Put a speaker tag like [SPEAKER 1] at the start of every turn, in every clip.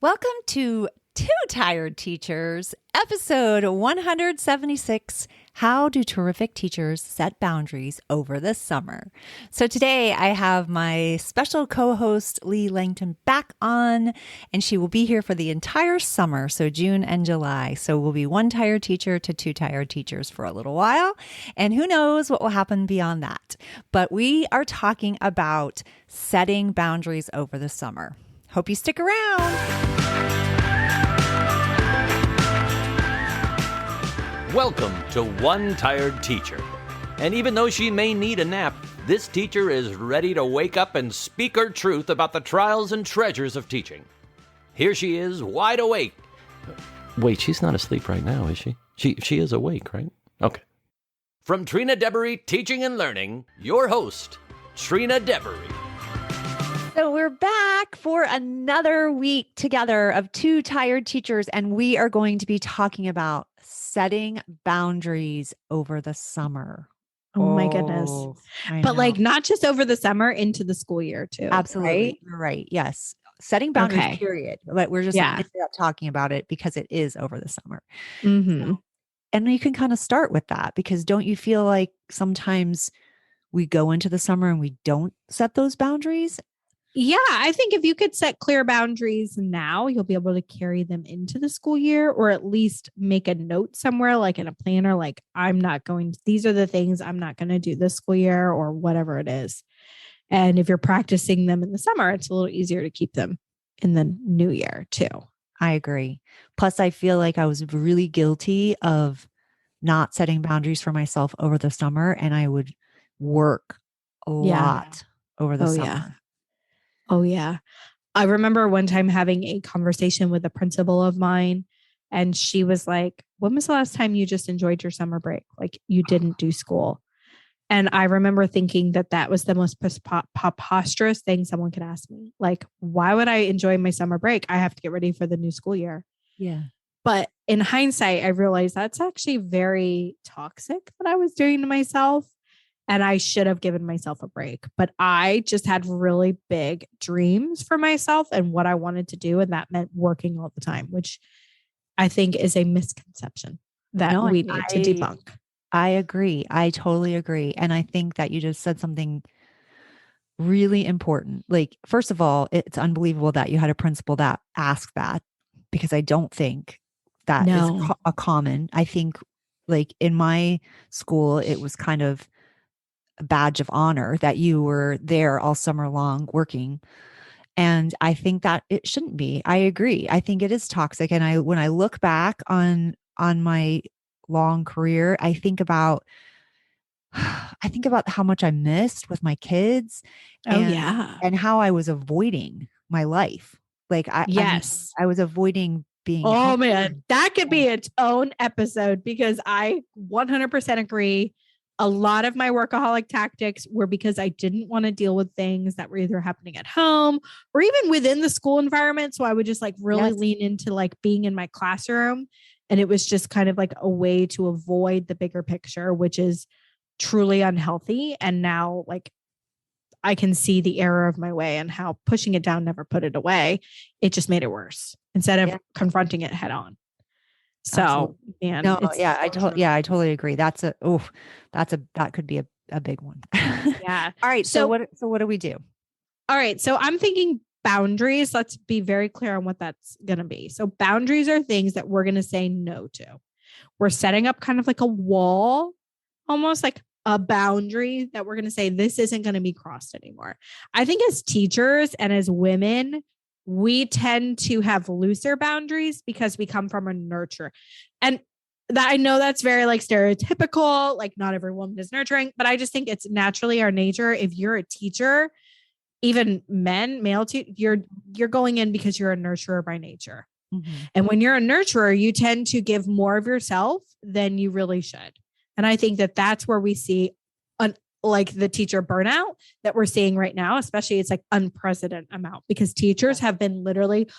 [SPEAKER 1] Welcome to Two Tired Teachers, episode 176, How Do Terrific Teachers Set Boundaries Over the Summer? So today I have my special co-host, Leigh Langton, back on, and she will be here for the entire summer, so June and July. So we'll be one tired teacher to two tired teachers for a little while, and who knows what will happen beyond that. But we are talking about setting boundaries over the summer. Hope you stick around.
[SPEAKER 2] Welcome to One Tired Teacher. And even though she may need a nap, this teacher is ready to wake up and speak her truth about the trials and treasures of teaching. Here she is, wide awake. Wait, she's not asleep right now, is she? She is awake, right? Okay. From Trina Debery Teaching and Learning, your host, Trina Debery.
[SPEAKER 1] So we're back for another week together of Two Tired Teachers, and we are going to be talking about setting boundaries over the summer.
[SPEAKER 3] Oh my goodness. But like not just over the summer, into the school year too.
[SPEAKER 1] Absolutely.
[SPEAKER 3] Right?
[SPEAKER 1] You're right. Yes. Setting boundaries, period. But we're just talking about it because it is over the summer.
[SPEAKER 3] Mm-hmm.
[SPEAKER 1] And you can kind of start with that, because don't you feel like sometimes we go into the summer and we don't set those boundaries?
[SPEAKER 3] Yeah, I think if you could set clear boundaries now, you'll be able to carry them into the school year, or at least make a note somewhere, like in a planner, like these are the things I'm not going to do this school year, or whatever it is. And if you're practicing them in the summer, it's a little easier to keep them in the new year too.
[SPEAKER 1] I agree. Plus, I feel like I was really guilty of not setting boundaries for myself over the summer, and I would work a lot over the summer.
[SPEAKER 3] Yeah. Oh, yeah. I remember one time having a conversation with a principal of mine, and she was like, when was the last time you just enjoyed your summer break? Like you didn't do school. And I remember thinking that was the most preposterous thing someone could ask me. Like, why would I enjoy my summer break? I have to get ready for the new school year.
[SPEAKER 1] Yeah.
[SPEAKER 3] But in hindsight, I realized that's actually very toxic that I was doing to myself. And I should have given myself a break, but I just had really big dreams for myself and what I wanted to do. And that meant working all the time, which I think is a misconception that we need to debunk.
[SPEAKER 1] I agree. I totally agree. And I think that you just said something really important. Like, first of all, it's unbelievable that you had a principal that asked that, because I don't think that is a common. I think like in my school, it was kind of a badge of honor that you were there all summer long working. And I think that it shouldn't be. I agree. I think it is toxic. And when I look back on my long career, I think about how much I missed with my kids and how I was avoiding my life. Like I was avoiding being.
[SPEAKER 3] Oh man, that could be its own episode, because I 100% agree. A lot of my workaholic tactics were because I didn't want to deal with things that were either happening at home or even within the school environment. So I would just like really lean into like being in my classroom. And it was just kind of like a way to avoid the bigger picture, which is truly unhealthy. And now like I can see the error of my way and how pushing it down never put it away. It just made it worse instead of confronting it head on. So, man,
[SPEAKER 1] I totally agree. That could be a big one.
[SPEAKER 3] Yeah.
[SPEAKER 1] All right. So what do we do?
[SPEAKER 3] All right. So I'm thinking boundaries. Let's be very clear on what that's going to be. So boundaries are things that we're going to say no to. We're setting up kind of like a wall, almost like a boundary that we're going to say, this isn't going to be crossed anymore. I think as teachers and as women, we tend to have looser boundaries because we come from a nurture. And that I know that's very like stereotypical, like not every woman is nurturing, but I just think it's naturally our nature. If you're a teacher, even male you're going in because you're a nurturer by nature. Mm-hmm. And when you're a nurturer, you tend to give more of yourself than you really should. And I think that that's where we see like the teacher burnout that we're seeing right now, especially it's like unprecedented amount, because teachers have been literally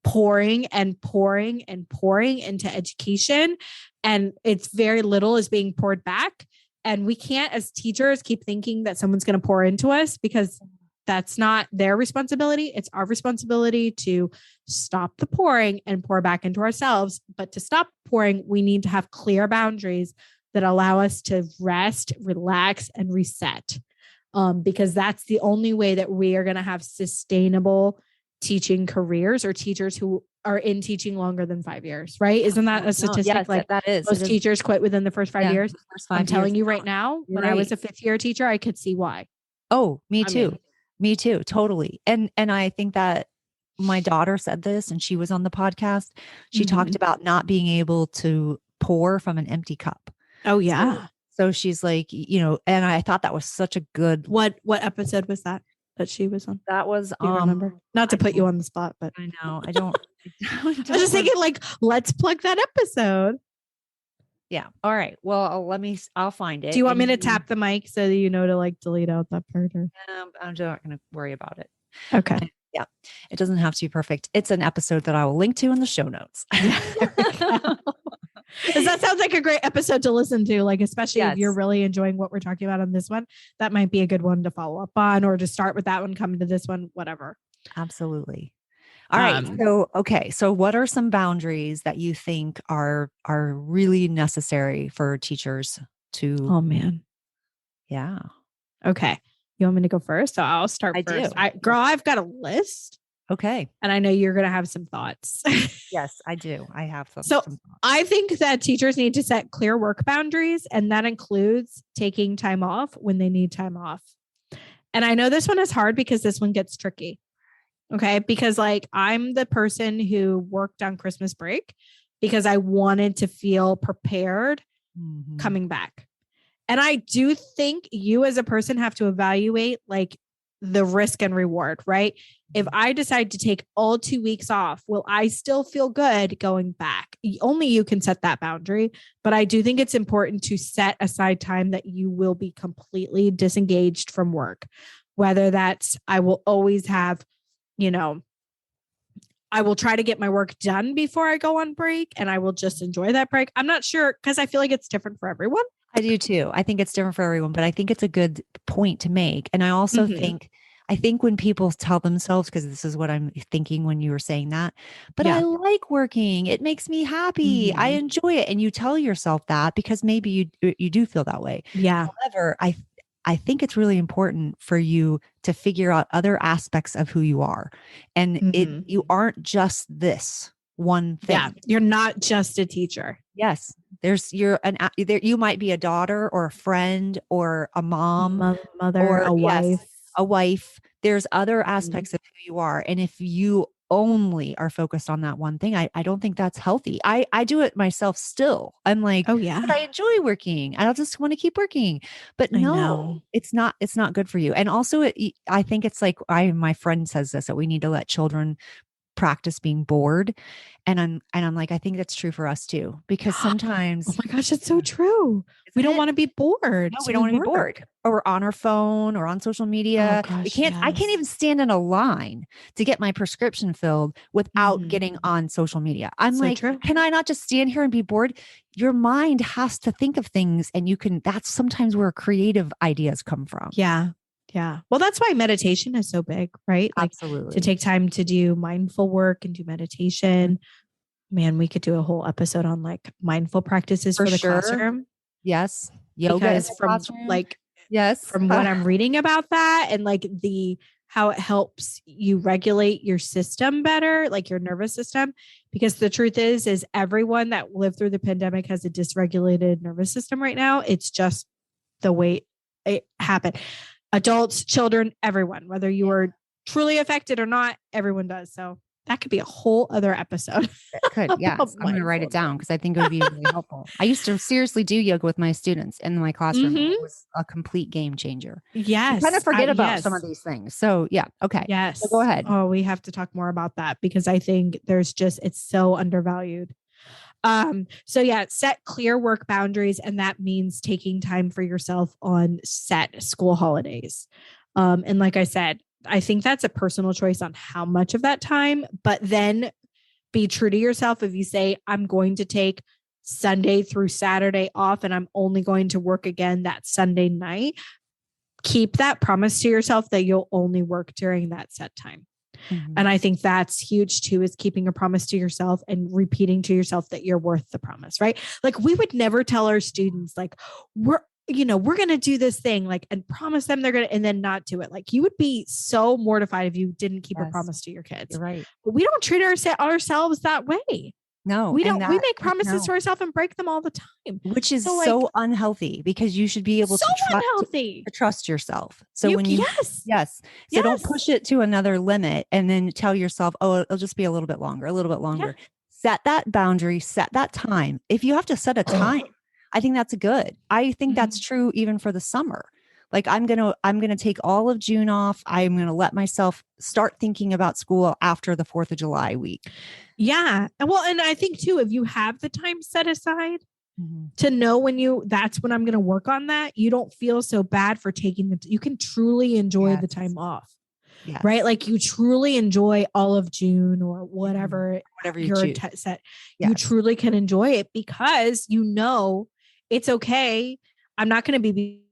[SPEAKER 3] pouring into education, and it's very little is being poured back. And we can't, as teachers, keep thinking that someone's going to pour into us, because That's not their responsibility. It's our responsibility to stop the pouring and pour back into ourselves. But to stop pouring, we need to have clear boundaries that allow us to rest, relax, and reset. Because that's the only way that we are going to have sustainable teaching careers, or teachers who are in teaching longer than 5 years, right? Isn't that a statistic?
[SPEAKER 1] Yes,
[SPEAKER 3] like
[SPEAKER 1] that is.
[SPEAKER 3] most teachers quit within the first 5 years. I'm telling you right now, when I was a 5th year teacher, I could see why.
[SPEAKER 1] Oh, me too. Me too. Totally. And I think that my daughter said this, and she was on the podcast. She talked about not being able to pour from an empty cup.
[SPEAKER 3] Oh yeah.
[SPEAKER 1] So she's like, you know, and I thought that was such a good.
[SPEAKER 3] What episode was that she was on?
[SPEAKER 1] That was,
[SPEAKER 3] remember? Not to put you on the spot, but
[SPEAKER 1] I know, I don't.
[SPEAKER 3] I was just thinking, like, let's plug that episode.
[SPEAKER 1] Yeah. All right. Well, I'll find it.
[SPEAKER 3] Do you want me to tap the mic so that you know to like delete out that part? Or?
[SPEAKER 1] I'm not going to worry about it.
[SPEAKER 3] Okay.
[SPEAKER 1] Yeah. It doesn't have to be perfect. It's an episode that I will link to in the show notes.
[SPEAKER 3] Because that sounds like a great episode to listen to, like, especially if you're really enjoying what we're talking about on this one. That might be a good one to follow up on, or to start with that one, come to this one, whatever.
[SPEAKER 1] Absolutely. All right. So what are some boundaries that you think are really necessary for teachers to?
[SPEAKER 3] Oh man.
[SPEAKER 1] Yeah.
[SPEAKER 3] Okay. You want me to go first? So I'll start first. I've got a list.
[SPEAKER 1] Okay.
[SPEAKER 3] And I know you're going to have some thoughts.
[SPEAKER 1] Yes, I do. I have some.
[SPEAKER 3] So I think that teachers need to set clear work boundaries, and that includes taking time off when they need time off. And I know this one is hard because this one gets tricky. Okay. Because like I'm the person who worked on Christmas break because I wanted to feel prepared coming back. And I do think you as a person have to evaluate like the risk and reward, right? If I decide to take all 2 weeks off, will I still feel good going back? Only you can set that boundary. But I do think it's important to set aside time that you will be completely disengaged from work. Whether that's, I will always have, you know, I will try to get my work done before I go on break, and I will just enjoy that break. I'm not sure, because I feel like it's different for everyone.
[SPEAKER 1] I do too. I think it's different for everyone, but I think it's a good point to make. And I also think when people tell themselves, because this is what I'm thinking when you were saying that, but I like working. It makes me happy. I enjoy it. And you tell yourself that because maybe you do feel that way.
[SPEAKER 3] Yeah.
[SPEAKER 1] However, I think it's really important for you to figure out other aspects of who you are. And you aren't just this one thing.
[SPEAKER 3] Yeah. You're not just a teacher.
[SPEAKER 1] Yes. You might be a daughter or a friend or a mom,
[SPEAKER 3] mother, or a wife.
[SPEAKER 1] A wife. There's other aspects of who you are. And if you only are focused on that one thing, I don't think that's healthy. I do it myself still. I'm like, oh yeah, but I enjoy working. I just want to keep working. But no, it's not good for you. And also I think it's like my friend says this, that we need to let children practice being bored. And I'm like, I think that's true for us too, because sometimes,
[SPEAKER 3] oh my gosh, it's so true. We don't want to be bored.
[SPEAKER 1] No, we don't want to be bored, or on our phone or on social media. I can't even stand in a line to get my prescription filled without getting on social media. I'm so like, can I not just stand here and be bored? Your mind has to think of things, and that's sometimes where creative ideas come from.
[SPEAKER 3] Yeah. Yeah. Well, that's why meditation is so big, right? Like,
[SPEAKER 1] absolutely.
[SPEAKER 3] To take time to do mindful work and do meditation. Man, we could do a whole episode on like mindful practices for the classroom.
[SPEAKER 1] Yes. Yoga
[SPEAKER 3] from like, yes, from what I'm reading about that, and like how it helps you regulate your system better, like your nervous system. Because the truth is everyone that lived through the pandemic has a dysregulated nervous system right now. It's just the way it happened. Adults, children, everyone, whether you are truly affected or not, everyone does. So that could be a whole other episode.
[SPEAKER 1] It could, yes. I'm going to write it down because I think it would be really helpful. I used to seriously do yoga with my students in my classroom. It was a complete game changer.
[SPEAKER 3] Yes.
[SPEAKER 1] You kind of forget about some of these things. So yeah. Okay.
[SPEAKER 3] Yes.
[SPEAKER 1] So go ahead.
[SPEAKER 3] Oh, we have to talk more about that because I think it's so undervalued. So yeah, set clear work boundaries. And that means taking time for yourself on set school holidays. And like I said, I think that's a personal choice on how much of that time, but then be true to yourself. If you say, I'm going to take Sunday through Saturday off and I'm only going to work again that Sunday night, keep that promise to yourself that you'll only work during that set time. And I think that's huge too, is keeping a promise to yourself and repeating to yourself that you're worth the promise, right? Like we would never tell our students like, we're going to do this thing, like, and promise them they're going to, and then not do it. Like you would be so mortified if you didn't keep a promise to your kids.
[SPEAKER 1] You're right.
[SPEAKER 3] But we don't treat ourselves that way.
[SPEAKER 1] No,
[SPEAKER 3] we don't. We make promises to ourselves and break them all the time,
[SPEAKER 1] which is so unhealthy, because you should be able to trust yourself. So yes. So don't push it to another limit and then tell yourself, oh, it'll just be a little bit longer. Yeah. Set that boundary, set that time. If you have to set a time, I think that's good. I think that's true even for the summer. Like I'm going to take all of June off. I'm going to let myself start thinking about school after the 4th of July week.
[SPEAKER 3] Yeah. Well, and I think too, if you have the time set aside to know that's when I'm going to work on that, you don't feel so bad for taking you can truly enjoy the time off, right? Like you truly enjoy all of June or whatever you're set. You truly can enjoy it because it's okay. I'm not going to be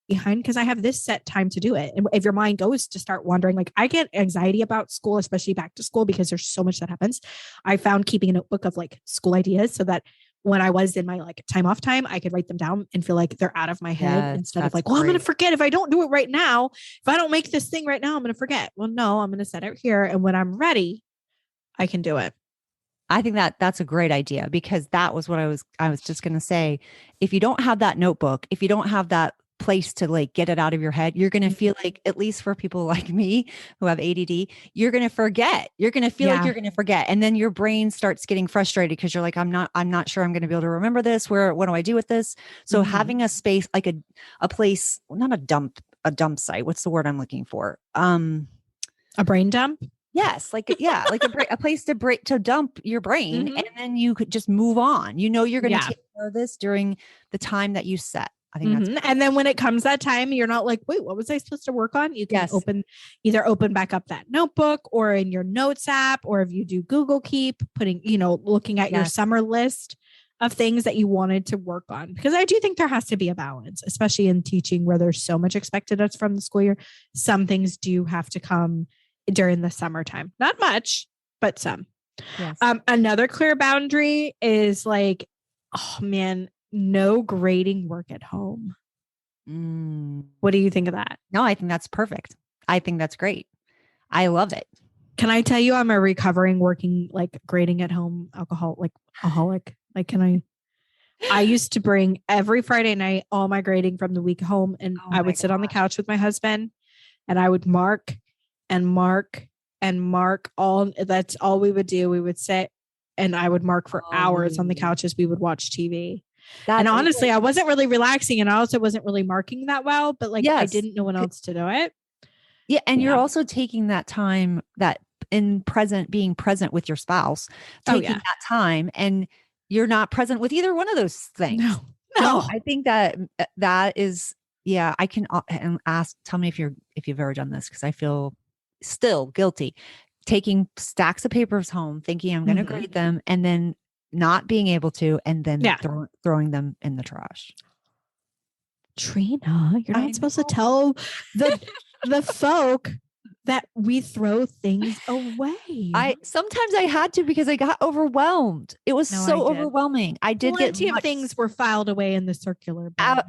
[SPEAKER 3] behind because I have this set time to do it. And if your mind goes to start wandering, like I get anxiety about school, especially back to school, because there's so much that happens. I found keeping a notebook of like school ideas so that when I was in my like time off time, I could write them down and feel like they're out of my head instead of like, well, I'm going to forget if I don't do it right now. If I don't make this thing right now, I'm going to forget. Well, no, I'm going to set it here. And when I'm ready, I can do it.
[SPEAKER 1] I think that's a great idea, because that was what I was just going to say. If you don't have that notebook, if you don't have that place to like get it out of your head, you're going to feel like, at least for people like me who have ADD, you're going to forget. You're going to feel like you're going to forget. And then your brain starts getting frustrated because you're like, I'm not sure I'm going to be able to remember this. What do I do with this? So having a space, like a place, not a dump site. What's the word I'm looking for?
[SPEAKER 3] A brain dump.
[SPEAKER 1] Yes. Like a place to dump your brain, and then you could just move on. You're going to take care of this during the time that you set. I think that's
[SPEAKER 3] and then when it comes that time, you're not like, wait, what was I supposed to work on? You can open back up that notebook or in your notes app, or if you do Google Keep, looking at your summer list of things that you wanted to work on. Because I do think there has to be a balance, especially in teaching where there's so much expected us from the school year. Some things do have to come during the summertime. Not much, but some. Yes. Another clear boundary is like, oh man, no grading work at home. What do you think of that?
[SPEAKER 1] No, I think that's perfect. I think that's great. I love it.
[SPEAKER 3] Can I tell you I'm a recovering working like grading at home alcoholic? Like, I used to bring every Friday night all my grading from the week home, and I would sit on the couch with my husband and I would mark and mark and mark all. That's all we would do. We would sit and I would mark for hours on the couch as we would watch TV. And honestly, I wasn't really relaxing, and I also wasn't really marking that well, but like I didn't know when else to do it.
[SPEAKER 1] Yeah. And you're also taking that time that being present with your spouse, taking that time, and you're not present with either one of those things. No, I think that is, I can tell me if you've ever done this, because I feel still guilty taking stacks of papers home, thinking I'm going to grade them, and then not being able to, and then throwing them in the trash.
[SPEAKER 3] Trina, you're not supposed to tell the folk that we throw things away.
[SPEAKER 1] Sometimes I had to, because I got overwhelmed. It was overwhelming. I did
[SPEAKER 3] Plenty of things were filed away in the circular bin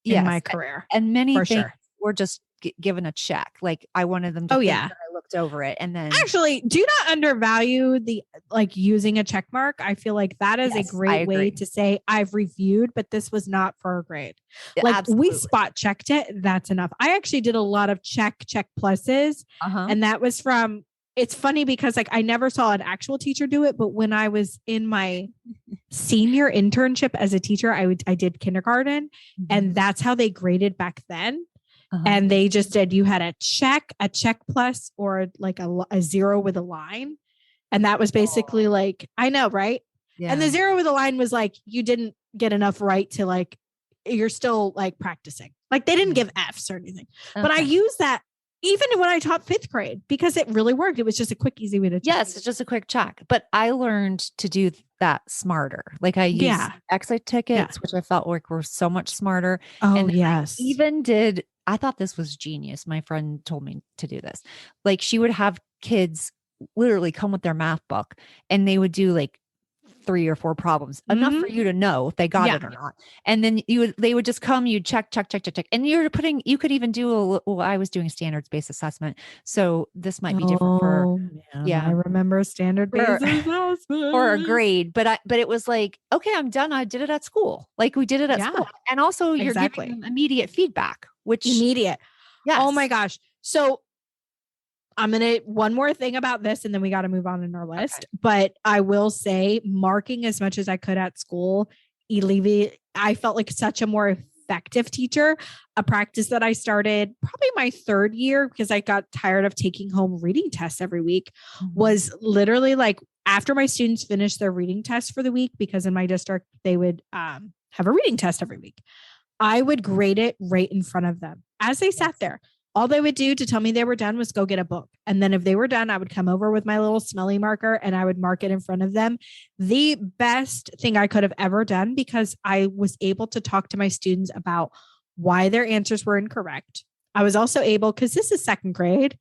[SPEAKER 3] in my career,
[SPEAKER 1] and many things were just given a check. Like I wanted them to think that I looked over it. And then
[SPEAKER 3] actually, do not undervalue the using a check mark. I feel like that is a great way to say I've reviewed, but this was not for a grade. We spot checked it. That's enough. I actually did a lot of check pluses. And that was from, it's funny because I never saw an actual teacher do it, but when I was in my senior internship as a teacher, I did kindergarten, and that's how they graded back then. And they just did, you had a check plus, or like a zero with a line. And that was basically I know, right? Yeah. And the zero with a line was like, you didn't get enough right to you're still practicing. They didn't give Fs or anything, but I use that even when I taught 5th grade, because it really worked. It was just a quick, easy way to check.
[SPEAKER 1] Yes, it's just a quick check. But I learned to do that smarter. Like I used
[SPEAKER 3] Yeah.
[SPEAKER 1] exit tickets, which I felt like were so much smarter.
[SPEAKER 3] Oh,
[SPEAKER 1] And then
[SPEAKER 3] yes.
[SPEAKER 1] I thought this was genius. My friend told me to do this. Like she would have kids literally come with their math book and they would do like 3 or 4 problems, enough for you to know if they got it or not. And then they would just come, you'd check. And you could even do I was doing standards based assessment. So this might be different for,
[SPEAKER 3] yeah, I remember standard based assessment
[SPEAKER 1] or a grade, but it was like, okay, I'm done. I did it at school. Like we did it at school. And also you're giving them immediate feedback, which
[SPEAKER 3] yes. Oh my gosh. So I'm going to one more thing about this and then we got to move on in our list. Okay. But I will say marking as much as I could at school, I felt like such a more effective teacher. A practice that I started probably my 3rd year because I got tired of taking home reading tests every week was literally like after my students finished their reading test for the week, because in my district, they would have a reading test every week. I would grade it right in front of them as they sat there. All they would do to tell me they were done was go get a book. And then if they were done, I would come over with my little smelly marker and I would mark it in front of them. The best thing I could have ever done, because I was able to talk to my students about why their answers were incorrect. I was also able, because this is 2nd grade,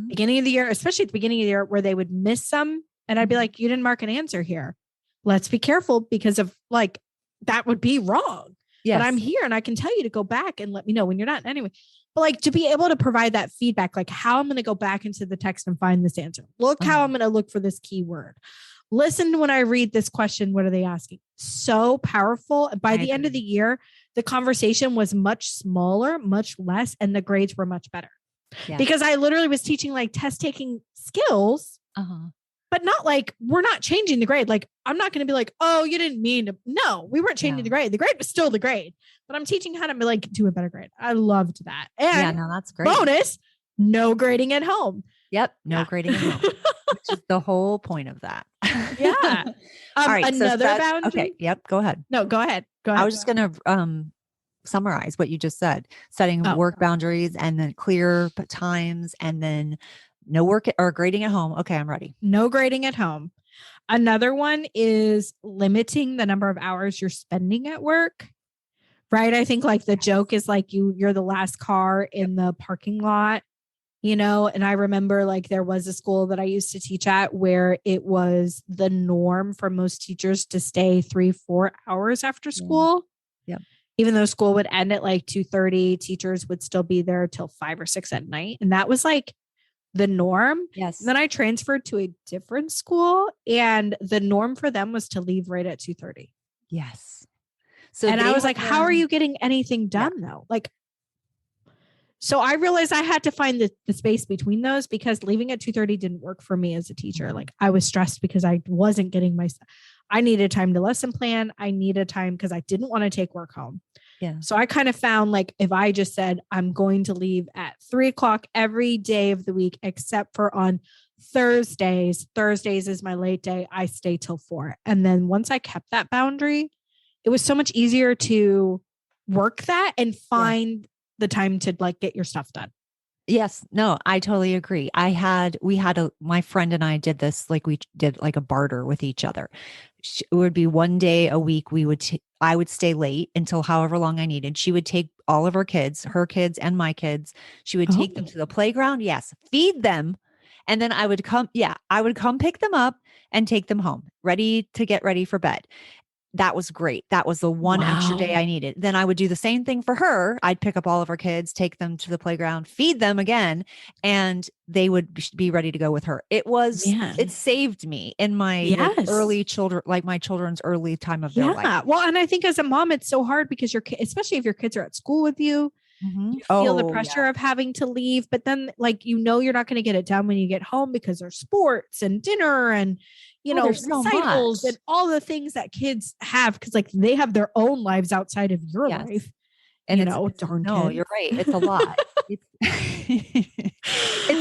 [SPEAKER 3] beginning of the year, especially at the beginning of the year, where they would miss some. And I'd be like, you didn't mark an answer here. Let's be careful because of like, that would be wrong. Yes. But I'm here and I can tell you to go back and let me know when you're not. Anyway, but like to be able to provide that feedback, like how I'm going to go back into the text and find this answer. Look how I'm going to look for this keyword. Listen, when I read this question, what are they asking? So powerful. By the end of the year, the conversation was much smaller, much less, and the grades were much better. Yeah. Because I literally was teaching like test taking skills. But not like, we're not changing the grade. Like, I'm not going to be like, oh, you didn't mean to. No, we weren't changing the grade. The grade was still the grade, but I'm teaching how to like do a better grade. I loved that. And
[SPEAKER 1] that's great.
[SPEAKER 3] Bonus, no grading at home.
[SPEAKER 1] Yep. No grading at home, which is the whole point of that.
[SPEAKER 3] Yeah.
[SPEAKER 1] All right.
[SPEAKER 3] Another boundary.
[SPEAKER 1] Okay. Yep. Go ahead.
[SPEAKER 3] No, go ahead.
[SPEAKER 1] I was just going to, summarize what you just said, setting work boundaries and then clear times and then no work or grading at home. Okay, I'm ready.
[SPEAKER 3] No grading at home. Another one is limiting the number of hours you're spending at work. Right? I think like the joke is like you're the last car in the parking lot, and I remember like there was a school that I used to teach at where it was the norm for most teachers to stay 3-4 hours after school.
[SPEAKER 1] Yeah.
[SPEAKER 3] Even though school would end at like 2:30, teachers would still be there till 5 or 6 at night. And that was like the norm.
[SPEAKER 1] Yes.
[SPEAKER 3] And then I transferred to a different school and the norm for them was to leave right at 2:30.
[SPEAKER 1] Yes.
[SPEAKER 3] So and I was like, how are you getting anything done though? Like, so I realized I had to find the space between those because leaving at 2:30 didn't work for me as a teacher. Like I was stressed because I wasn't getting I needed time to lesson plan. I needed time because I didn't want to take work home.
[SPEAKER 1] Yeah.
[SPEAKER 3] So I kind of found like if I just said I'm going to leave at 3:00 every day of the week, except for on Thursdays. Thursdays is my late day. I stay till 4. And then once I kept that boundary, it was so much easier to work that and find the time to like get your stuff done.
[SPEAKER 1] Yes. No, I totally agree. My friend and I did this, like we did like a barter with each other. It would be one day a week. I would stay late until however long I needed. She would take all of her kids and my kids. She would take them to the playground. Yes. Feed them. And then I would come pick them up and take them home, to get ready for bed. That was great. That was the one extra day I needed. Then I would do the same thing for her. I'd pick up all of her kids, take them to the playground, feed them again, and they would be ready to go with her. It saved me in my early children, like my children's early time of their life.
[SPEAKER 3] Well, and I think as a mom, it's so hard because especially if your kids are at school with you, you feel the pressure of having to leave, but then like, you're not going to get it done when you get home because there's sports and dinner and recitals and all the things that kids have. Cause like they have their own lives outside of your life. And darn kids.
[SPEAKER 1] You're right. It's a lot. It's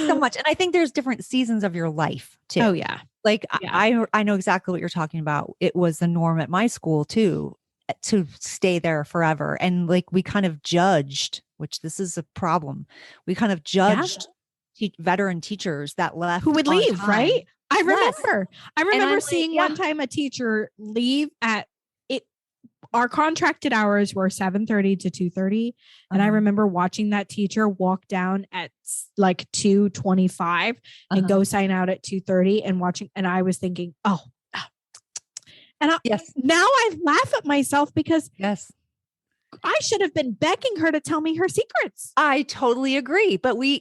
[SPEAKER 1] so much. And I think there's different seasons of your life too.
[SPEAKER 3] Oh yeah.
[SPEAKER 1] Like I know exactly what you're talking about. It was the norm at my school too, to stay there forever. And like, we kind of judged, which this is a problem. We kind of judged veteran teachers that left
[SPEAKER 3] who would
[SPEAKER 1] on
[SPEAKER 3] leave,
[SPEAKER 1] time.
[SPEAKER 3] right? I
[SPEAKER 1] Yes.
[SPEAKER 3] remember. I
[SPEAKER 1] And
[SPEAKER 3] remember
[SPEAKER 1] I'm
[SPEAKER 3] seeing
[SPEAKER 1] like,
[SPEAKER 3] one time a teacher leave at it. Our contracted hours were 7:30 to 2:30. And I remember watching that teacher walk down at like 2:25 and go sign out at 2:30 and watching. And I was thinking, oh, and
[SPEAKER 1] yes.
[SPEAKER 3] now I laugh at myself because
[SPEAKER 1] Yes.
[SPEAKER 3] I should have been begging her to tell me her secrets.
[SPEAKER 1] I totally agree. But we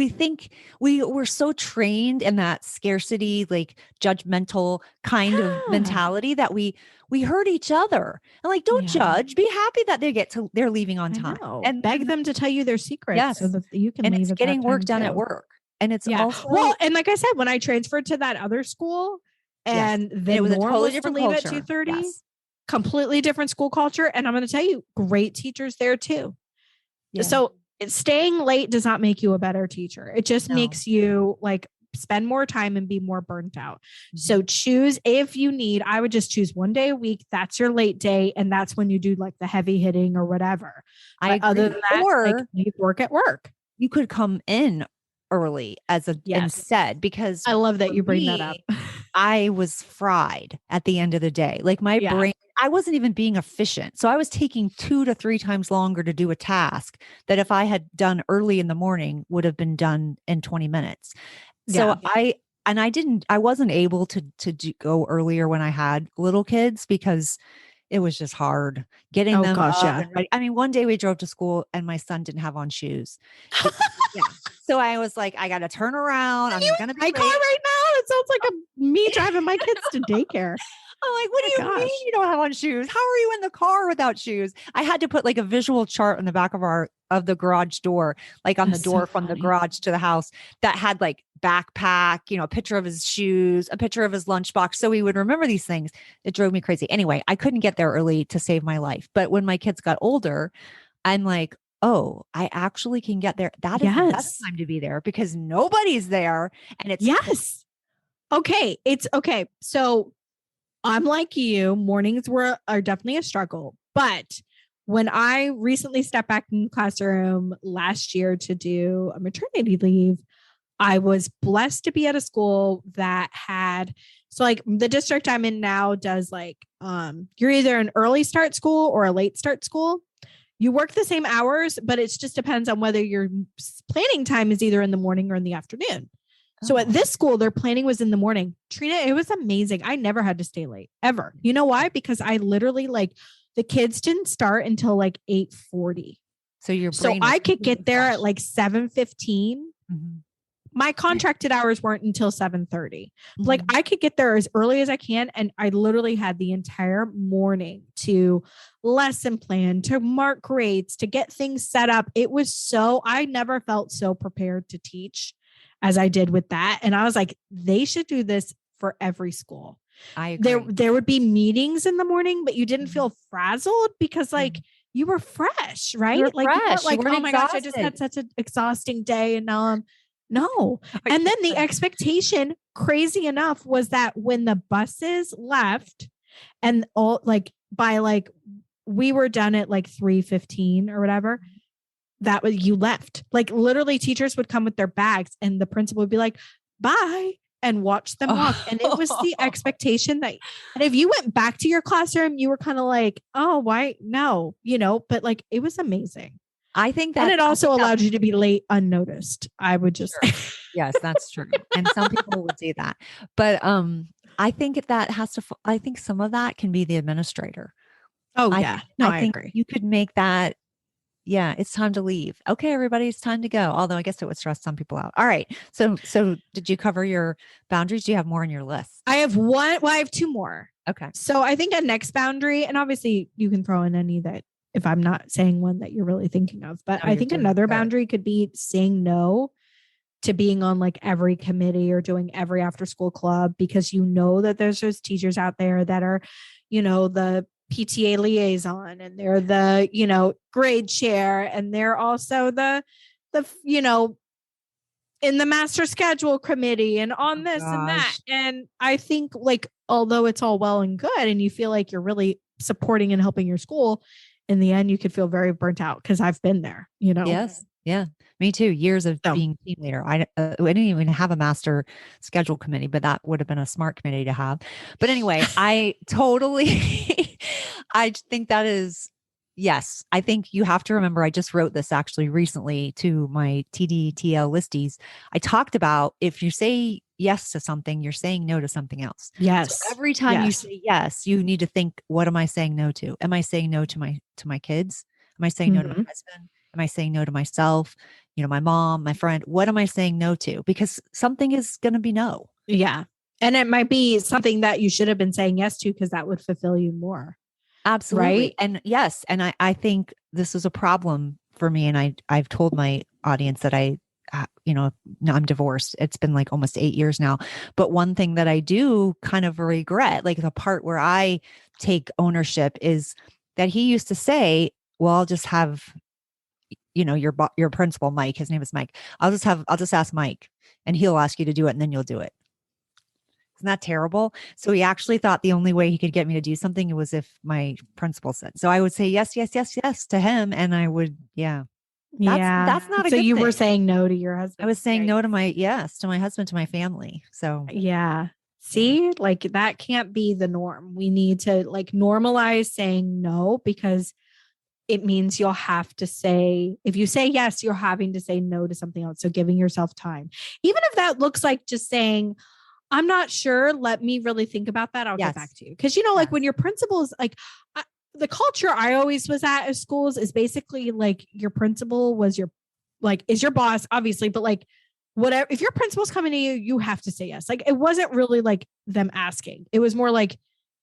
[SPEAKER 1] think we're so trained in that scarcity, like judgmental kind of mentality that we hurt each other. And like, don't judge, be happy that they're leaving on time
[SPEAKER 3] and beg them to tell you their secrets so that you can leave.
[SPEAKER 1] It's getting work done at work. And it's also,
[SPEAKER 3] well, and like I said, when I transferred to that other school and it was a totally different leave culture. At 2:30. Completely different school culture. And I'm going to tell you, great teachers there too. Yeah. So staying late does not make you a better teacher. It just makes you like spend more time and be more burnt out. So choose, if you need, I would just choose one day a week. That's your late day. And that's when you do like the heavy hitting or whatever. Other than that, like, you work at work.
[SPEAKER 1] You could come in early instead, because
[SPEAKER 3] I love that you bring that up.
[SPEAKER 1] I was fried at the end of the day. Like my brain, I wasn't even being efficient. So I was taking 2 to 3 times longer to do a task that if I had done early in the morning would have been done in 20 minutes. So I wasn't able to go earlier when I had little kids because it was just hard getting them up and ready. I mean, one day we drove to school and my son didn't have on shoes. So I was like, I got to turn around. I'm going to be
[SPEAKER 3] my car right now. It sounds like me driving my kids to daycare.
[SPEAKER 1] I'm like, what do you mean you don't have on shoes? How are you in the car without shoes? I had to put like a visual chart on the back of the garage door, like on the door from the garage to the house, that had like backpack, a picture of his shoes, a picture of his lunchbox. So we would remember these things. It drove me crazy. Anyway, I couldn't get there early to save my life. But when my kids got older, I'm like, oh, I actually can get there. That is the best time to be there because nobody's there. And it's
[SPEAKER 3] okay. It's okay. So I'm like you, mornings are definitely a struggle. But when I recently stepped back in the classroom last year to do a maternity leave, I was blessed to be at a school that had, so like the district I'm in now does like, you're either an early start school or a late start school. You work the same hours, but it just depends on whether your planning time is either in the morning or in the afternoon. So at this school, their planning was in the morning. Trina, it was amazing. I never had to stay late ever. You know why? Because I literally the kids didn't start until like 8:40. So I could get there at like 7:15. Mm-hmm. My contracted hours weren't until 7:30. Mm-hmm. Like I could get there as early as I can. And I literally had the entire morning to lesson plan, to mark grades, to get things set up. I never felt so prepared to teach as I did with that. And I was like, they should do this for every school.
[SPEAKER 1] I agree.
[SPEAKER 3] There would be meetings in the morning, but you didn't feel frazzled because you were fresh, right?
[SPEAKER 1] You were fresh.
[SPEAKER 3] Like, oh my gosh, I just had such an exhausting day. And now no. And then the expectation, crazy enough, was that when the buses left and all we were done at like 3:15 or whatever, that was, you left. Like literally teachers would come with their bags and the principal would be like, bye, and watch them walk. And it was the expectation that, and if you went back to your classroom, you were kind of like, oh, why? No, but like, it was amazing.
[SPEAKER 1] I think that,
[SPEAKER 3] and it also allowed you to be late unnoticed. I would just,
[SPEAKER 1] yes, that's true. And some people would do that, but, I think I think some of that can be the administrator.
[SPEAKER 3] Oh yeah. I
[SPEAKER 1] think
[SPEAKER 3] agree.
[SPEAKER 1] You could make that. Yeah, it's time to leave. Okay, everybody, it's time to go. Although I guess it would stress some people out. All right. So did you cover your boundaries? Do you have more on your list?
[SPEAKER 3] I have one. Well, I have 2 more.
[SPEAKER 1] Okay.
[SPEAKER 3] So I think a next boundary, and obviously you can throw in any that if I'm not saying one that you're really thinking of, but I think another boundary could be saying no to being on like every committee or doing every after school club, because that there's those teachers out there that are, the PTA liaison and they're the, grade chair, and they're also the, in the master schedule committee and on this and that. And I think like, although it's all well and good and you feel like you're really supporting and helping your school, in the end, you could feel very burnt out, because I've been there,
[SPEAKER 1] Yes. Yeah, me too. Years of
[SPEAKER 3] So
[SPEAKER 1] being team leader. We didn't even have a master schedule committee, but that would have been a smart committee to have. But anyway, I totally, I think that is, yes, I think you have to remember. I just wrote this actually recently to my TDTL listies. I talked about if you say yes to something, you're saying no to something else. So
[SPEAKER 3] yes.
[SPEAKER 1] every time you
[SPEAKER 3] Yes.
[SPEAKER 1] say yes, you need to think, what am I saying no to? Am I saying no to my kids? Am I saying no to my
[SPEAKER 3] Mhm.
[SPEAKER 1] husband? Am I saying no to myself? My mom, my friend, what am I saying no to? Because something is going to be no.
[SPEAKER 3] Yeah. And it might be something that you should have been saying yes to because that would fulfill you more.
[SPEAKER 1] Absolutely.
[SPEAKER 3] Right.
[SPEAKER 1] And yes, and I think this is a problem for me. And I've told my audience that now I'm divorced. It's been like almost 8 years now. But one thing that I do kind of regret, like the part where I take ownership, is that he used to say, well, I'll just have your principal, Mike, his name is Mike. I'll just ask Mike and he'll ask you to do it and then you'll do it. Isn't that terrible? So he actually thought the only way he could get me to do something was if my principal said. So I would say yes, yes, yes, yes to him. And I would, yeah,
[SPEAKER 3] Yeah.
[SPEAKER 1] that's not a
[SPEAKER 3] So
[SPEAKER 1] good
[SPEAKER 3] you were
[SPEAKER 1] thing.
[SPEAKER 3] saying no to your
[SPEAKER 1] I
[SPEAKER 3] husband.
[SPEAKER 1] was saying
[SPEAKER 3] Right.
[SPEAKER 1] no to my husband, to my family. So
[SPEAKER 3] Yeah.
[SPEAKER 1] yeah.
[SPEAKER 3] See, like that can't be the norm. We need to like normalize saying no because it means you'll have to say, if you say yes, you're having to say no to something else. So giving yourself time, even if that looks like just saying, I'm not sure, let me really think about that. I'll get back
[SPEAKER 1] Yes.
[SPEAKER 3] to you. Cause like
[SPEAKER 1] Yes.
[SPEAKER 3] when your principal is like, the culture I always was at schools is basically like your principal was is your boss, obviously, but like whatever, if your principal's coming to you, you have to say yes. Like it wasn't really like them asking. It was more like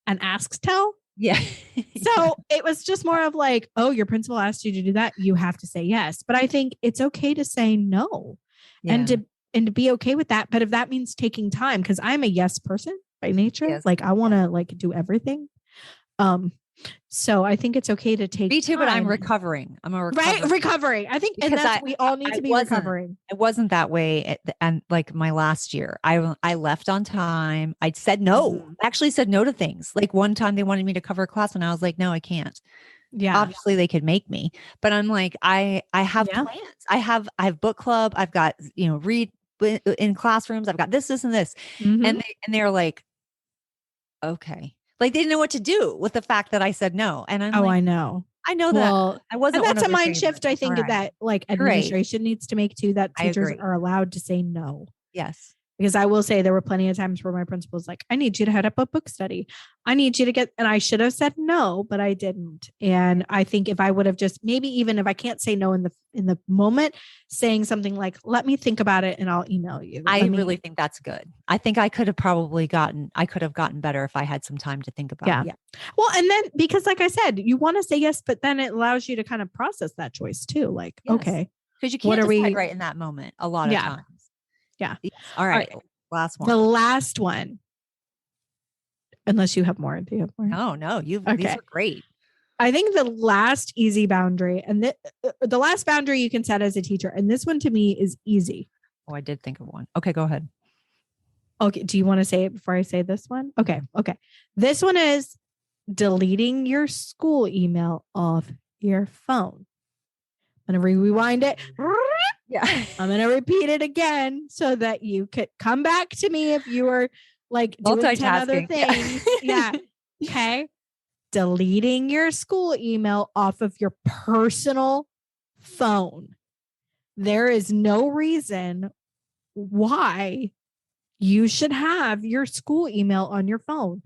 [SPEAKER 3] an ask tell.
[SPEAKER 1] Yeah. Yeah.
[SPEAKER 3] So it was just more of like, oh, your principal asked you to do that. You have to say yes. But I think it's okay to say no and
[SPEAKER 1] Yeah.
[SPEAKER 3] to be okay with that. But if that means taking time, because I'm a yes person by nature,
[SPEAKER 1] Yes.
[SPEAKER 3] like I want
[SPEAKER 1] Yeah.
[SPEAKER 3] to like do everything. Um, so I think it's okay to take
[SPEAKER 1] Me too, but I'm
[SPEAKER 3] time.
[SPEAKER 1] recovering. I'm a
[SPEAKER 3] Right.
[SPEAKER 1] recovering
[SPEAKER 3] Recovering. I think, and
[SPEAKER 1] because
[SPEAKER 3] that's, we all need
[SPEAKER 1] I
[SPEAKER 3] to be
[SPEAKER 1] wasn't
[SPEAKER 3] recovering.
[SPEAKER 1] I wasn't that way and like my last year. I left on time. I said no.
[SPEAKER 3] Mhm.
[SPEAKER 1] I actually said no to things. Like one time they wanted me to cover a class and I was like, no, I can't.
[SPEAKER 3] Yeah.
[SPEAKER 1] Obviously they could make me, but I'm like, I have
[SPEAKER 3] Yeah.
[SPEAKER 1] plans. I have book club. I've got, read in classrooms. I've got this and this.
[SPEAKER 3] Hmm.
[SPEAKER 1] And they're like, okay. Like they didn't know what to do with the fact that I said no. And I'm
[SPEAKER 3] Oh,
[SPEAKER 1] like,
[SPEAKER 3] I know.
[SPEAKER 1] I know that
[SPEAKER 3] Well,
[SPEAKER 1] I
[SPEAKER 3] and
[SPEAKER 1] wasn't one
[SPEAKER 3] that's
[SPEAKER 1] of
[SPEAKER 3] a
[SPEAKER 1] their
[SPEAKER 3] mind
[SPEAKER 1] favorites.
[SPEAKER 3] shift, I
[SPEAKER 1] It's all
[SPEAKER 3] think,
[SPEAKER 1] right.
[SPEAKER 3] that like
[SPEAKER 1] Great.
[SPEAKER 3] administration needs to make too, that
[SPEAKER 1] I
[SPEAKER 3] teachers
[SPEAKER 1] agree.
[SPEAKER 3] are allowed to say no.
[SPEAKER 1] Yes.
[SPEAKER 3] Because I will say there were plenty of times where my principal's like, I need you to head up a book study. I need you to get, and I should have said no, but I didn't. And I think if I would have just, maybe even if I can't say no in the moment, saying something like, let me think about it and I'll email you.
[SPEAKER 1] I
[SPEAKER 3] Let
[SPEAKER 1] really
[SPEAKER 3] me,
[SPEAKER 1] think that's good. I think I could have gotten better if I had some time to think about.
[SPEAKER 3] yeah.
[SPEAKER 1] Yeah.
[SPEAKER 3] Well, and then because like I said, you want to say yes, but then it allows you to kind of process that choice too. Like,
[SPEAKER 1] Yes.
[SPEAKER 3] okay,
[SPEAKER 1] Because you
[SPEAKER 3] what
[SPEAKER 1] can't
[SPEAKER 3] are
[SPEAKER 1] decide
[SPEAKER 3] we?
[SPEAKER 1] right in that moment a lot of
[SPEAKER 3] Yeah.
[SPEAKER 1] times.
[SPEAKER 3] Yeah.
[SPEAKER 1] Yes. All
[SPEAKER 3] All
[SPEAKER 1] right.
[SPEAKER 3] right.
[SPEAKER 1] Last
[SPEAKER 3] The
[SPEAKER 1] one.
[SPEAKER 3] last one, unless you have more. Do you have more?
[SPEAKER 1] Oh no, these
[SPEAKER 3] Okay.
[SPEAKER 1] are great.
[SPEAKER 3] I think the last easy boundary, and the last boundary you can set as a teacher, and this one to me is easy.
[SPEAKER 1] Oh, I did think of one. Okay, go ahead.
[SPEAKER 3] Okay. Do you want to say it before I say this one? Okay.
[SPEAKER 1] Mhm.
[SPEAKER 3] Okay. This one is deleting your school email off your phone. I'm going to rewind it.
[SPEAKER 1] Yeah.
[SPEAKER 3] I'm going to repeat it again so that you could come back to me if you were like doing 10 other
[SPEAKER 1] Multitasking.
[SPEAKER 3] things. Yeah. Okay. Deleting your school email off of your personal phone. There is no reason why you should have your school email on your phone.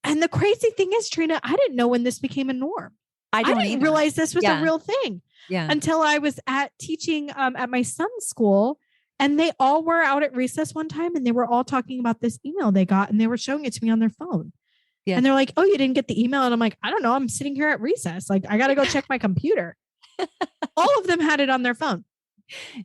[SPEAKER 3] And the crazy thing is, Trina, I didn't know when this became a norm.
[SPEAKER 1] I
[SPEAKER 3] I
[SPEAKER 1] don't
[SPEAKER 3] didn't
[SPEAKER 1] either.
[SPEAKER 3] realize this was a
[SPEAKER 1] Yeah.
[SPEAKER 3] real thing
[SPEAKER 1] Yeah.
[SPEAKER 3] until I was at teaching at my son's school. And they all were out at recess one time and they were all talking about this email they got and they were showing it to me on their phone.
[SPEAKER 1] Yes.
[SPEAKER 3] And they're like, oh, you didn't get the email. And I'm like, I don't know. I'm sitting here at recess. Like, I got to go check my computer. All of them had it on their phone.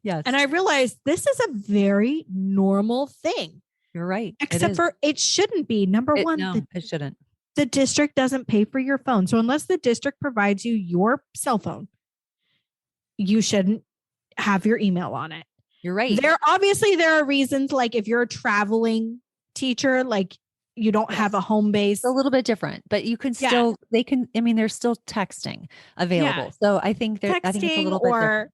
[SPEAKER 1] Yes.
[SPEAKER 3] And I realized this is a very normal thing.
[SPEAKER 1] You're right.
[SPEAKER 3] Except for it shouldn't be. Number one,
[SPEAKER 1] no, it shouldn't.
[SPEAKER 3] The district doesn't pay for your phone. So unless the district provides you your cell phone, you shouldn't have your email on it.
[SPEAKER 1] You're right.
[SPEAKER 3] There are reasons, like if you're a traveling teacher, like you don't have a home base.
[SPEAKER 1] It's a little bit different, but you can still, there's still texting available. So I think it's a little bit different.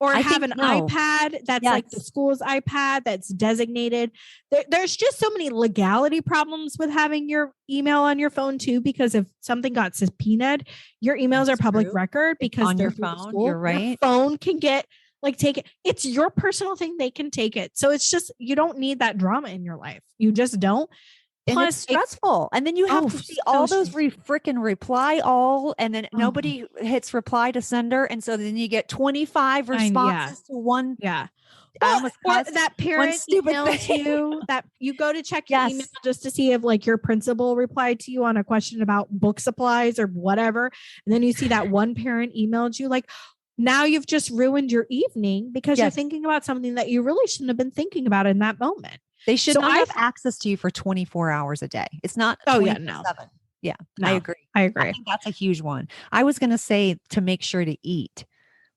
[SPEAKER 3] or
[SPEAKER 1] I
[SPEAKER 3] have
[SPEAKER 1] think
[SPEAKER 3] an
[SPEAKER 1] no.
[SPEAKER 3] iPad that's like the
[SPEAKER 1] Yes.
[SPEAKER 3] school's iPad that's designated. There's just so many legality problems with having your email on your phone too, because if something got subpoenaed, your emails
[SPEAKER 1] That's
[SPEAKER 3] are public
[SPEAKER 1] true.
[SPEAKER 3] record
[SPEAKER 1] It's
[SPEAKER 3] because
[SPEAKER 1] on
[SPEAKER 3] they're
[SPEAKER 1] your
[SPEAKER 3] through the
[SPEAKER 1] phone.
[SPEAKER 3] school.
[SPEAKER 1] You're right.
[SPEAKER 3] Your phone can get like take it. It's your personal thing. They can take it. So it's just, you don't need that drama in your life. You just don't.
[SPEAKER 1] And it's
[SPEAKER 3] Plus,
[SPEAKER 1] stressful. And then you have to see all those freaking reply all, and then nobody hits reply to sender. And so then you get 25 responses to one.
[SPEAKER 3] Yeah.
[SPEAKER 1] I
[SPEAKER 3] Well,
[SPEAKER 1] almost
[SPEAKER 3] or
[SPEAKER 1] cussed
[SPEAKER 3] that
[SPEAKER 1] one
[SPEAKER 3] parent
[SPEAKER 1] stupid
[SPEAKER 3] emails
[SPEAKER 1] thing.
[SPEAKER 3] you that you go to check your email
[SPEAKER 1] Yes.
[SPEAKER 3] just to see if like your principal replied to you on a question about book supplies or whatever. And then you see that one parent emailed you, like, now you've just ruined your evening because you're
[SPEAKER 1] Yes.
[SPEAKER 3] thinking about something that you really shouldn't have been thinking about in that moment.
[SPEAKER 1] They should
[SPEAKER 3] So
[SPEAKER 1] not have access to you for 24 hours a day. It's not
[SPEAKER 3] Oh, yeah,
[SPEAKER 1] 24/7. Yeah,
[SPEAKER 3] No,
[SPEAKER 1] I agree.
[SPEAKER 3] I
[SPEAKER 1] I
[SPEAKER 3] agree.
[SPEAKER 1] think that's a huge one. I was going to say to make sure to eat.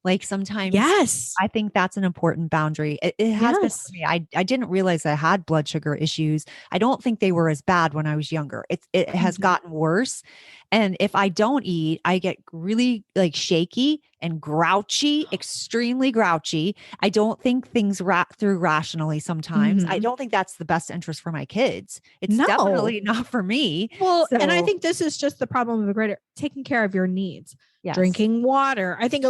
[SPEAKER 1] Like sometimes
[SPEAKER 3] Yes.
[SPEAKER 1] I think that's an important boundary. It has been for
[SPEAKER 3] Yes.
[SPEAKER 1] me. I didn't realize I had blood sugar issues. I don't think they were as bad when I was younger. It has
[SPEAKER 3] Mhm.
[SPEAKER 1] gotten worse. And if I don't eat, I get really like shaky and grouchy, extremely grouchy. I don't think things through rationally sometimes. I
[SPEAKER 3] Mhm.
[SPEAKER 1] don't think that's the best interest for my kids. It's
[SPEAKER 3] No.
[SPEAKER 1] definitely not for me.
[SPEAKER 3] Well, and I
[SPEAKER 1] So,
[SPEAKER 3] think this is just the problem of a greater taking care of your needs.
[SPEAKER 1] yes.
[SPEAKER 3] Drinking water. I think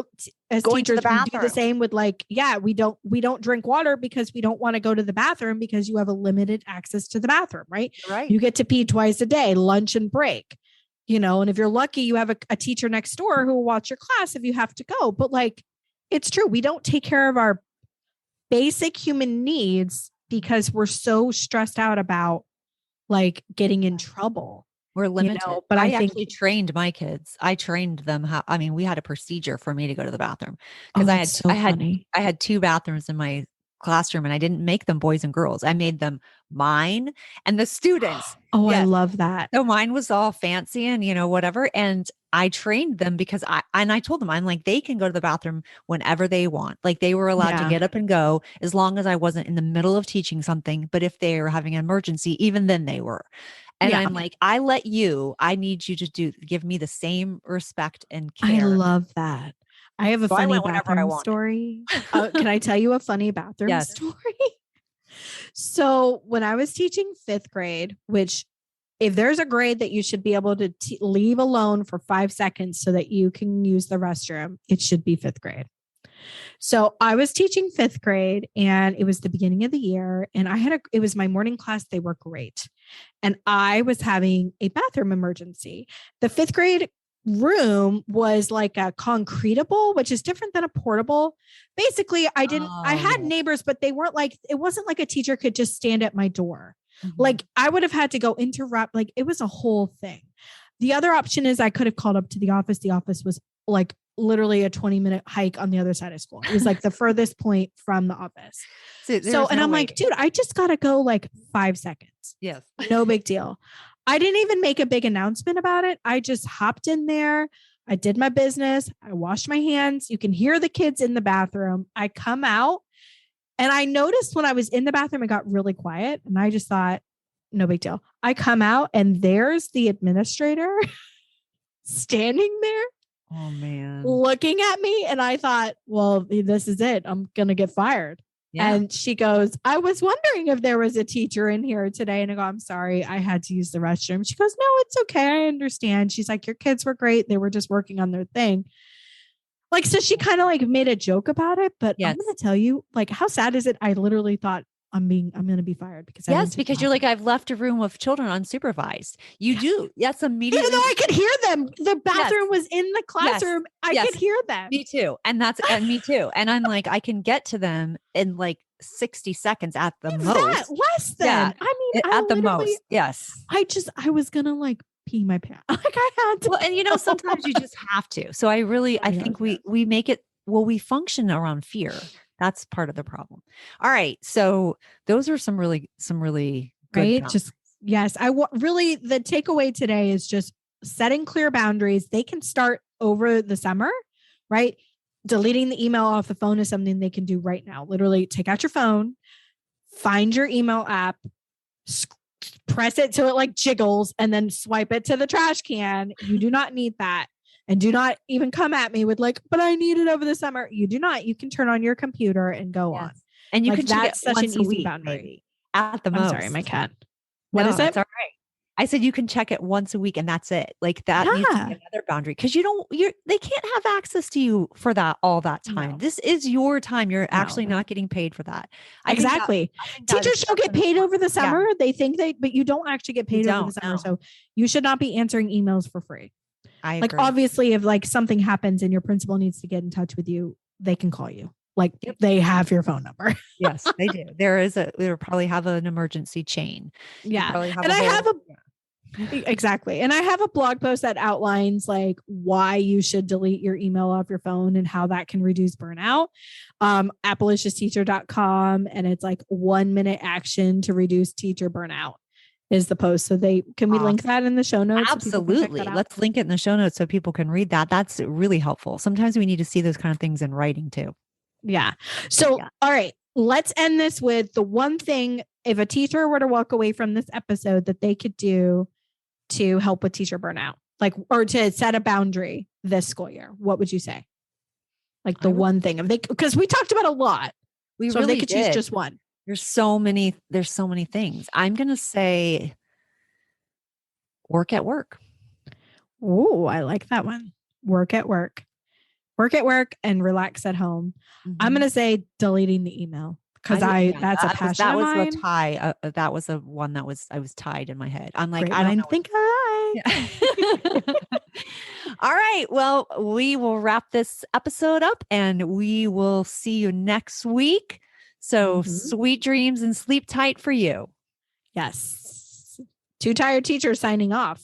[SPEAKER 3] as
[SPEAKER 1] Going to
[SPEAKER 3] teachers,
[SPEAKER 1] the
[SPEAKER 3] we do the
[SPEAKER 1] bathroom.
[SPEAKER 3] same with like, yeah, we don't drink water because we don't want to go to the bathroom because you have a limited access to the bathroom, right?
[SPEAKER 1] Right.
[SPEAKER 3] You get to pee twice a day, lunch and break, and if you're lucky, you have a teacher next door who will watch your class if you have to go. But like, it's true. We don't take care of our basic human needs because we're so stressed out about like getting in trouble.
[SPEAKER 1] We're limited.
[SPEAKER 3] But I think
[SPEAKER 1] actually trained my kids. I trained them how, I mean, we had a procedure for me to go to the bathroom
[SPEAKER 3] oh,
[SPEAKER 1] because
[SPEAKER 3] that's so funny.
[SPEAKER 1] I had two bathrooms in my classroom and I didn't make them boys and girls. I made them mine and the students.
[SPEAKER 3] Oh, I
[SPEAKER 1] Yes.
[SPEAKER 3] love that.
[SPEAKER 1] So mine was all fancy and, whatever. And I trained them because I told them, I'm like, they can go to the bathroom whenever they want. Like they were allowed to
[SPEAKER 3] Yeah.
[SPEAKER 1] get up and go as long as I wasn't in the middle of teaching something. But if they were having an emergency, even then they were. And
[SPEAKER 3] Yeah.
[SPEAKER 1] I'm like, I need you to give me the same respect and
[SPEAKER 3] I
[SPEAKER 1] care.
[SPEAKER 3] love that. I have a
[SPEAKER 1] So I
[SPEAKER 3] funny
[SPEAKER 1] went whenever I
[SPEAKER 3] bathroom
[SPEAKER 1] wanted.
[SPEAKER 3] story. Can I tell you a funny bathroom
[SPEAKER 1] Yes.
[SPEAKER 3] story? So when I was teaching fifth grade, which if there's a grade that you should be able to leave alone for 5 seconds so that you can use the restroom, it should be fifth grade. So I was teaching fifth grade and it was the beginning of the year and it was my morning class. They were great. And I was having a bathroom emergency. The fifth grade room was like a concretable, which is different than a portable. Basically, I had neighbors, but they weren't like, it wasn't like a teacher could just stand at my door.
[SPEAKER 1] Mm-hmm.
[SPEAKER 3] Like I would have had to go interrupt. Like it was a whole thing. The other option is I could have called up to the office. The office was like literally a 20-minute hike on the other side of school. It was like the furthest point from the office. And I'm like, dude, I just got to go like 5 seconds.
[SPEAKER 1] Yes.
[SPEAKER 3] No big deal. I didn't even make a big announcement about it. I just hopped in there. I did my business. I washed my hands. You can hear the kids in the bathroom. I come out and I noticed when I was in the bathroom, it got really quiet. And I just thought, no big deal. I come out and there's the administrator standing there.
[SPEAKER 1] Oh man.
[SPEAKER 3] Looking at me. And I thought, well, this is it. I'm going to get fired. Yeah. And she goes, I was wondering if there was a teacher in here today. And I go, I'm sorry, I had to use the restroom. She goes, no, it's okay. I understand. She's like, your kids were great. They were just working on their thing. Like, so she kind of like made a joke about it, but yes. I'm going to tell you, like, how sad is it? I literally thought I'm going to be fired because
[SPEAKER 1] you're like, I've left a room of children unsupervised. You do. That's immediately.
[SPEAKER 3] Even though I could hear them. The bathroom was in the classroom. I could hear them.
[SPEAKER 1] Me too. And me too. And I'm like, I can get to them in like 60 seconds at the most.
[SPEAKER 3] Less than. Yeah. I mean,
[SPEAKER 1] at the most. Yes.
[SPEAKER 3] I was going to like pee my pants. Like I had to.
[SPEAKER 1] Well, and sometimes you just have to. So I think we make it, we function around fear. That's part of the problem. All right. So those are some really good
[SPEAKER 3] right.
[SPEAKER 1] boundaries.
[SPEAKER 3] Just, yes. Really, the takeaway today is just setting clear boundaries. They can start over the summer, right? Deleting the email off the phone is something they can do right now. Literally take out your phone, find your email app, press it till it like jiggles and then swipe it to the trash can. You do not need that. And do not even come at me with like, but I need it over the summer. You do not. You can turn on your computer and go on.
[SPEAKER 1] And you
[SPEAKER 3] like,
[SPEAKER 1] can check
[SPEAKER 3] that's
[SPEAKER 1] it
[SPEAKER 3] such an
[SPEAKER 1] once a
[SPEAKER 3] easy
[SPEAKER 1] week,
[SPEAKER 3] boundary.
[SPEAKER 1] maybe, at the
[SPEAKER 3] I'm
[SPEAKER 1] most.
[SPEAKER 3] sorry, my cat. What
[SPEAKER 1] No,
[SPEAKER 3] is it?
[SPEAKER 1] It's all right. I said you can check it once a week and that's it. Like that needs to be another boundary because they can't have access to you for that all that time.
[SPEAKER 3] No.
[SPEAKER 1] This is your time. You're actually not getting paid for that.
[SPEAKER 3] Exactly. Teachers don't get paid over the summer. Yeah. They think but you don't actually get paid over the summer. No. So you should not be answering emails for free.
[SPEAKER 1] I
[SPEAKER 3] agree. Obviously, if like something happens and your principal needs to get in touch with you, they can call you. Like they have your phone number.
[SPEAKER 1] Yes, they do. They'll probably have an emergency chain.
[SPEAKER 3] Yeah. Exactly. And I have a blog post that outlines like why you should delete your email off your phone and how that can reduce burnout. Appalachiosteacher.com. And it's like 1 minute action to reduce teacher burnout is the post. So we link that in the show notes?
[SPEAKER 1] Absolutely. So let's link it in the show notes so people can read that. That's really helpful. Sometimes we need to see those kind of things in writing too.
[SPEAKER 3] Yeah. So, all right, let's end this with the one thing, if a teacher were to walk away from this episode that they could do to help with teacher burnout, like, or to set a boundary this school year, what would you say? Like the one thing because we talked about a lot.
[SPEAKER 1] We
[SPEAKER 3] so
[SPEAKER 1] really
[SPEAKER 3] they could choose just one.
[SPEAKER 1] There's so many things. I'm going to say work at work.
[SPEAKER 3] Oh, I like that one. Work at work and relax at home. Mm-hmm. I'm going to say deleting the email because that's a passion
[SPEAKER 1] that was
[SPEAKER 3] of mine.
[SPEAKER 1] A tie. That was a one that I was tied in my head. I'm like,
[SPEAKER 3] I don't think
[SPEAKER 1] All right. Well, we will wrap this episode up and we will see you next week. So sweet dreams and sleep tight for you.
[SPEAKER 3] Yes. Two tired teachers signing off.